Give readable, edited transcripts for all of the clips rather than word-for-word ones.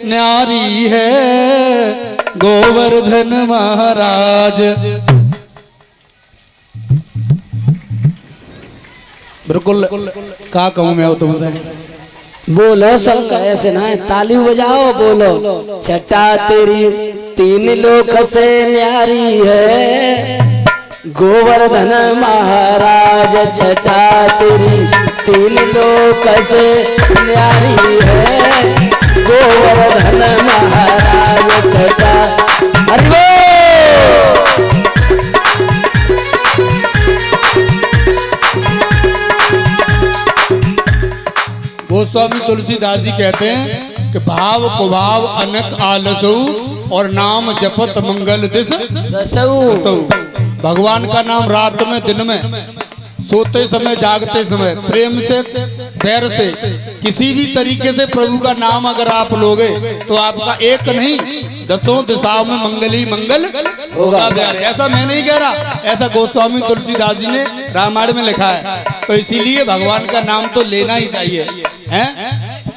न्यारी है गोवर्धन महाराज। बिल्कुल क्या कहूँ मैं तुमसे, बोलो संग ऐसे ना ताली बजाओ बोलो। छटा तेरी तीन लोक से न्यारी है गोवर्धन महाराज। छटा तेरी तीन लोक से न्यारी है गोवर्धन महाराज। छटा हरि गोस्वामी तुलसीदास जी कहते हैं कि भाव कुभाव अनक आलसऊ और नाम जपत मंगल दसऊ। भगवान का नाम रात में दिन में, सोते समय जागते समय, प्रेम से पैर से, किसी भी तरीके से प्रभु का नाम अगर आप लोगे तो आपका एक नहीं दसों दिशाओं में मंगल ही मंगल होगा। ऐसा मैं नहीं कह रहा, ऐसा गोस्वामी तुलसीदास जी ने रामायण में लिखा है। तो इसीलिए भगवान का नाम तो लेना ही चाहिए हैं।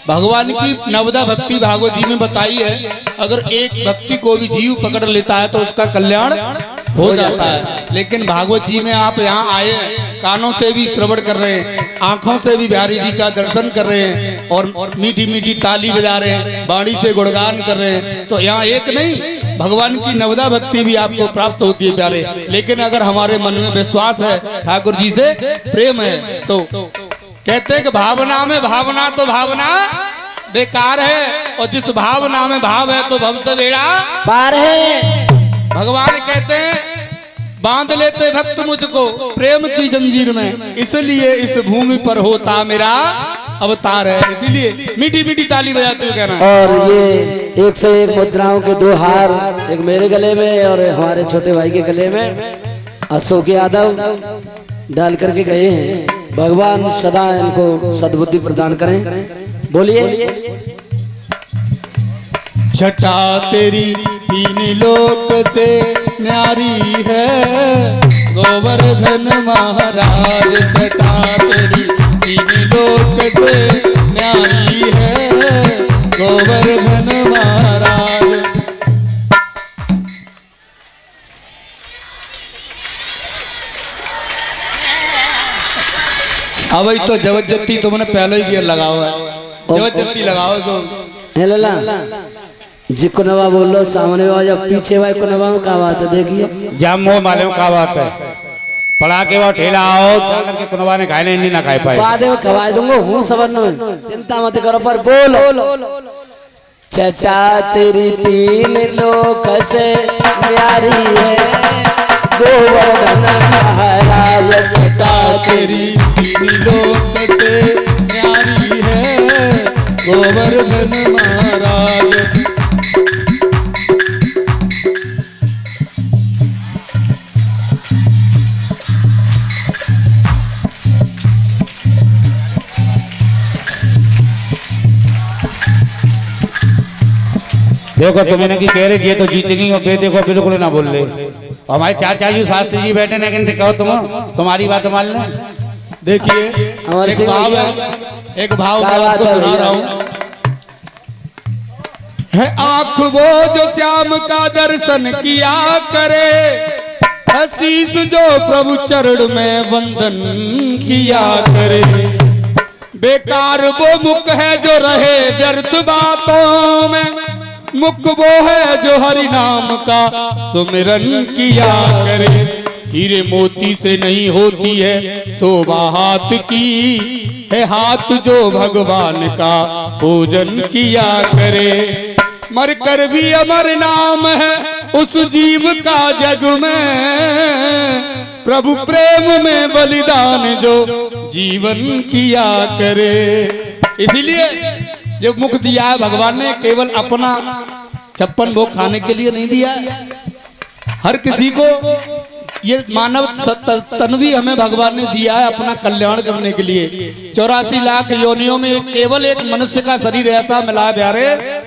भगवान की नवदा भक्ति भागवत जी में बताई है, अगर एक भक्ति को भी जीव पकड़ लेता है तो उसका कल्याण हो जाता है। लेकिन भागवत जी में आप यहाँ आए, कानों से भी श्रवण कर रहे हैं, आंखों से भी बिहारी जी का दर्शन कर रहे हैं और मीठी मीठी ताली बजा रहे हैं, वाणी से गुणगान कर रहे हैं। तो यहाँ एक नहीं, भगवान की नवदा भक्ति भी आपको प्राप्त होती है प्यारे। लेकिन अगर हमारे मन में विश्वास है, ठाकुर जी से प्रेम है, तो कहते हैं कि भावना में भावना तो भावना बेकार है, और जिस भावना में भाव है तो भव से बेड़ा पार है। भगवान कहते हैं बांध लेते भक्त मुझको प्रेम की जंजीर में, इसलिए इस भूमि पर होता मेरा अवतार है। इसीलिए मीठी मीठी ताली बजाते हुए कहना। और ये एक से एक मुद्राओं के दो हार, एक मेरे गले में और हमारे छोटे भाई के गले में अशोक यादव डाल करके गए हैं। भगवान सदा इनको सद्बुद्धि प्रदान करें। बोलिए। छटा तेरी तीन लोक से न्यारी है गोवर्धन महाराज। छटा तेरी तीन लोक से न्यारी है गोवर्धन महाराज। अब तो जबरदस्ती तुमने पहले ही गियर लगा हुआ है, जबरदस्ती लगाओ सो लला जी को नवा बोलो सामने वाला जब पीछे भाई को नवा में क्या बात है देखिए। जामो मालूम क्या बात है, पड़ा के वो ठेला आओ चालक के कुनवा ने खाए नहीं ना खाए पाए। बाद में खवाए दूंगा हूँ सबर में, चिंता मत करो पर बोलो। छटा तेरी तीन लोक से न्यारी है गोवर्धन महाराज। छटा तेरी तीन लोक से न्यारी है गोवर्धन महाराज। देखो तुम्हें की कह रही है तो जीतेगी, और बे देखो बिल्कुल ना बोल ले। हमारे चाचा जी शास्त्री जी बैठे ना, लेकिन कहो तुम्हारी बात मान ले। देखिए एक भाव आपको सुना रहा हूँ। है आँख वो जो श्याम का दर्शन किया करे, आशीष जो प्रभु चरण में वंदन किया करे। बेकार वो मुख है जो रहे व्यर्थ बातों में, मुख वो है जो हरि नाम का सुमिरन किया करे। हीरे मोती से नहीं होती है शोभा हाथ की, है हाथ जो भगवान का पूजन किया करे। मर कर भी अमर नाम है उस जीव का जग में, प्रभु प्रेम में बलिदान जो जीवन किया करे। इसीलिए जब मुख दिया है भगवान ने, केवल अपना 56 भोग खाने के लिए नहीं दिया है। हर किसी को ये मानव तन भी हमें भगवान ने दिया है अपना कल्याण करने के लिए। 84 लाख योनियों में केवल एक मनुष्य का शरीर ऐसा मिला है प्यारे,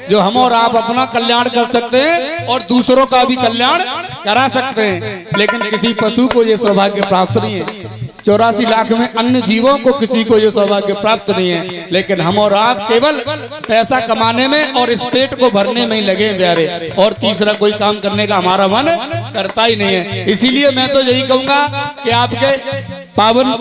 जो हम और आप अपना कल्याण कर सकते हैं और दूसरों का भी कल्याण करा सकते हैं। लेकिन किसी पशु को ये सौभाग्य प्राप्त नहीं है। 84 लाख में अन्य जीवों को किसी को ये सौभाग्य प्राप्त नहीं है, लेकिन हम और आप केवल पैसा कमाने में और इस पेट को भरने में ही लगे प्यारे, और तीसरा कोई काम करने का हमारा मन करता ही नहीं है। इसीलिए मैं तो यही कहूंगा कि आपके पावन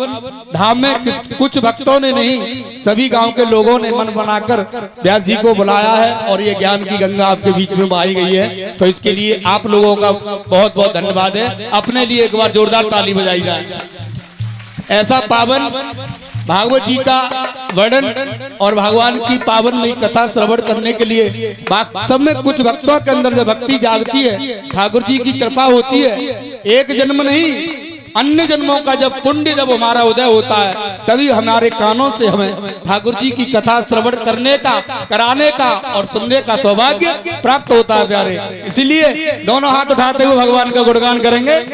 धाम में कुछ भक्तों ने नहीं, सभी गांव के लोगों ने मन बनाकर व्यास जी को बुलाया है और ये ज्ञान की गंगा आपके बीच में बहाई गई है। तो इसके लिए आप लोगों का बहुत बहुत धन्यवाद है। अपने लिए एक बार जोरदार ताली बजाई जाए। ऐसा पावन भागवत जी का वर्णन और भगवान की पावन नई कथा श्रवण करने के लिए वास्तव में कुछ भक्तों के अंदर जब भक्ति जागती है, ठाकुर जी की कृपा होती है, एक जन्म नहीं अन्य जन्मों का जब पुण्य जब हमारा उदय होता है, तभी हमारे कानों से हमें ठाकुर जी की कथा श्रवण करने का, कराने का और सुनने का सौभाग्य प्राप्त होता है प्यारे। इसीलिए दोनों हाथ उठाते हुए भगवान का गुणगान करेंगे।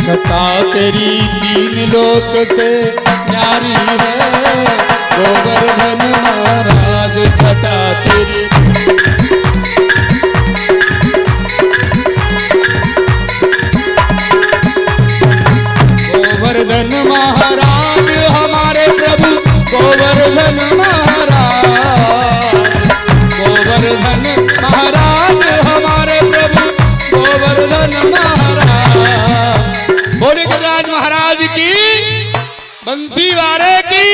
छटा तेरी तीन लोक से न्यारी है, गोवर्धन महाराज छटा तेरी। गोवर्धन महाराज हमारे प्रभु गोवर्धन महाराज, गोवर्धन महाराज हमारे प्रभु गोवर्धन महाराज। बोले गिरिराज महाराज की, बंसी वारे की।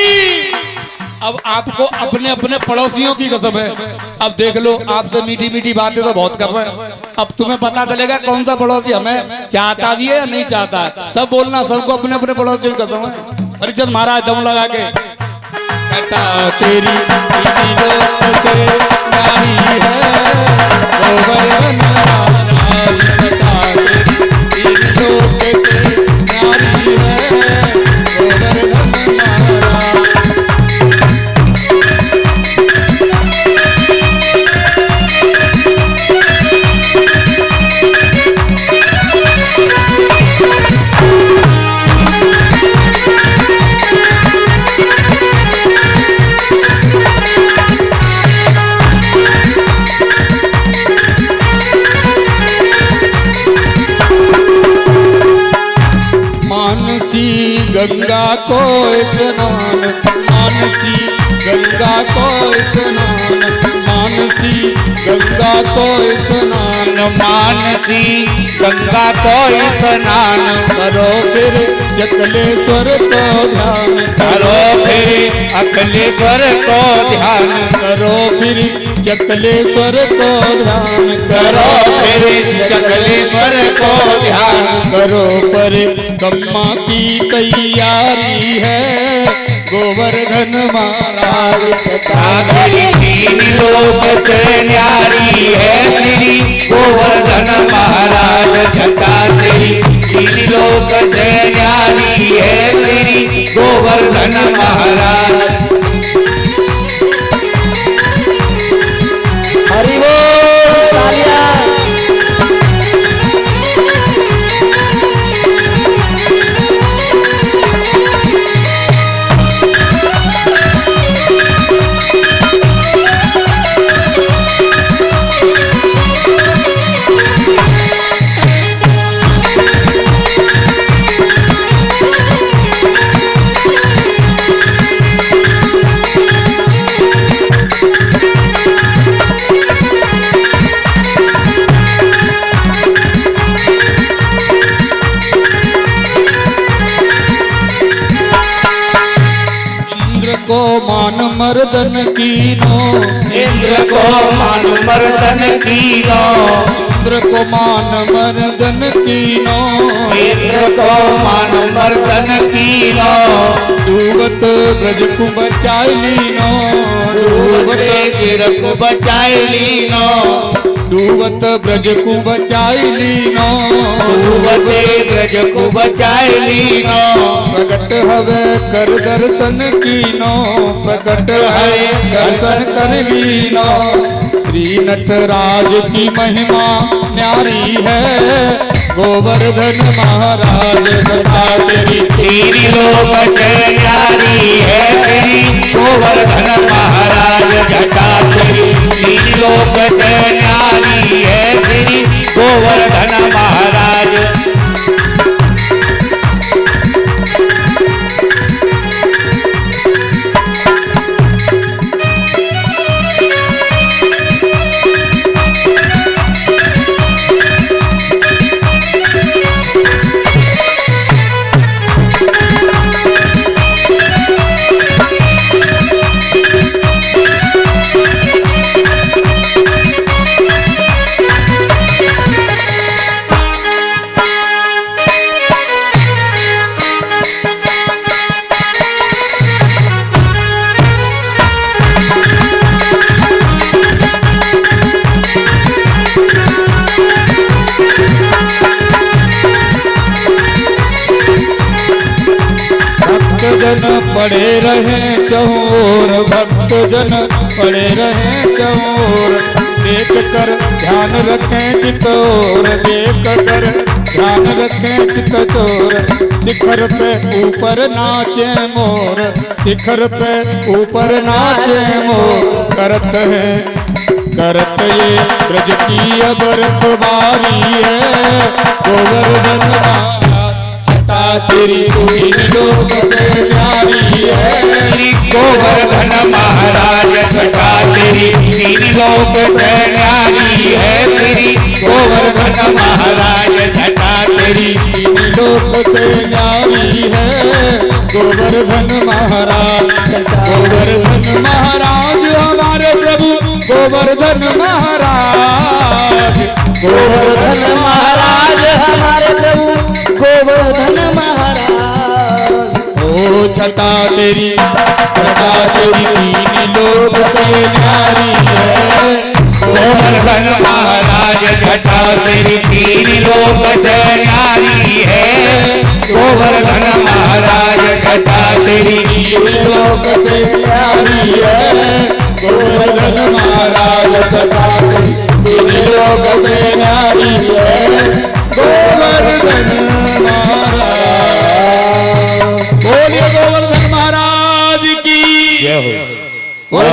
अब आपको अपने अपने पड़ोसियों की कसम है। अब देख लो, आपसे मीठी मीठी बातें तो बहुत कर रहे हैं, अब तुम्हें पता चलेगा कौन सा पड़ोसी हमें चाहता भी है या नहीं चाहता है। सब बोलना, सबको अपने अपने पड़ोसियों की कसम है। परिचय महाराज दम लगा के तेरी से नारी है, गोवर्धन महाराज तीन लोक से नारी है, गोवर्धन महाराज। मानसी गंगा को स्नान, मानसी गंगा को स्नान, मानसी गंगा को स्नान, मानसी गंगा को स्नान। करो फिर चकलेश्वर को ध्यान, करो फिर अकलेश्वर को ध्यान, करो फिर चकलेश्वर को ध्यान, करो फिर चकलेश्वर को ध्यान। करो पर कम्मा की तैयारी है, गोवर्धन महाराज छटा तीन लोक से न्यारी है श्री गोवर्धन महाराज छटा तेरी। तीन लोक से न्यारी है श्री गोवर्धन महाराज। हरि बोल तालियां। को मान मर्दन कीनो, इंद्र को मान मर्दन कीनो, इंद्र को मान मर्दन कीनो, इंद्र को मान मर्दन कीनो। डूबत ब्रज को बचाई लीनो, डूबत गिर को बचाई लीनो, डूबत ब्रज को बचाई लीनो, डूबते ब्रज को बचाई लीनो। प्रगट हवे कर दर्शन कीनो, प्रगट हवे दर्शन कर लीनो। श्री नटराज की महिमा न्यारी है, गोवर्धन महाराज जटा तेरी तीन लोक से न्यारी है तेरी गोवर्धन महाराज जटा तेरी, तीन लोक से न्यारी है तेरी गोवर्धन महाराज। भक्तजन पड़े रहे चहोर, भक्तजन पड़े रहे चहोर, देख कर ध्यान रखें चितौर, देख कर ध्यान रखें चितचोर, शिखर पे ऊपर नाचे मोर, शिखर पे ऊपर नाचे मोर, करत ये ब्रज की अब रखवारी है, गोवर्धन जटा तेरी तीन लोक से न्यारी है, गोवर्धन महाराज जटा तेरी तीन लोक से न्यारी है तेरी गोवर्धन महाराज जटा तेरी तीन लोक से न्यारी है, गोवर्धन महाराज गोवर्धन महाराज हमारे प्रभु गोवर्धन महाराज, गोवर्धन महाराज हमारे प्रभु गोवर्धन महाराज। ओ जटा तेरी तीन लोक से न्यारी है, गोवर्धन महाराज जटा तेरी तीन लोक से न्यारी है, गोवर्धन महाराज जटा तेरी तीन लोक से न्यारी है, गोवर्धन महाराज जटा तेरी तीन लोक से न्यारी है, गोवर्धन महाराज। बोलिए गोवर्धन महाराज की जय हो। बोल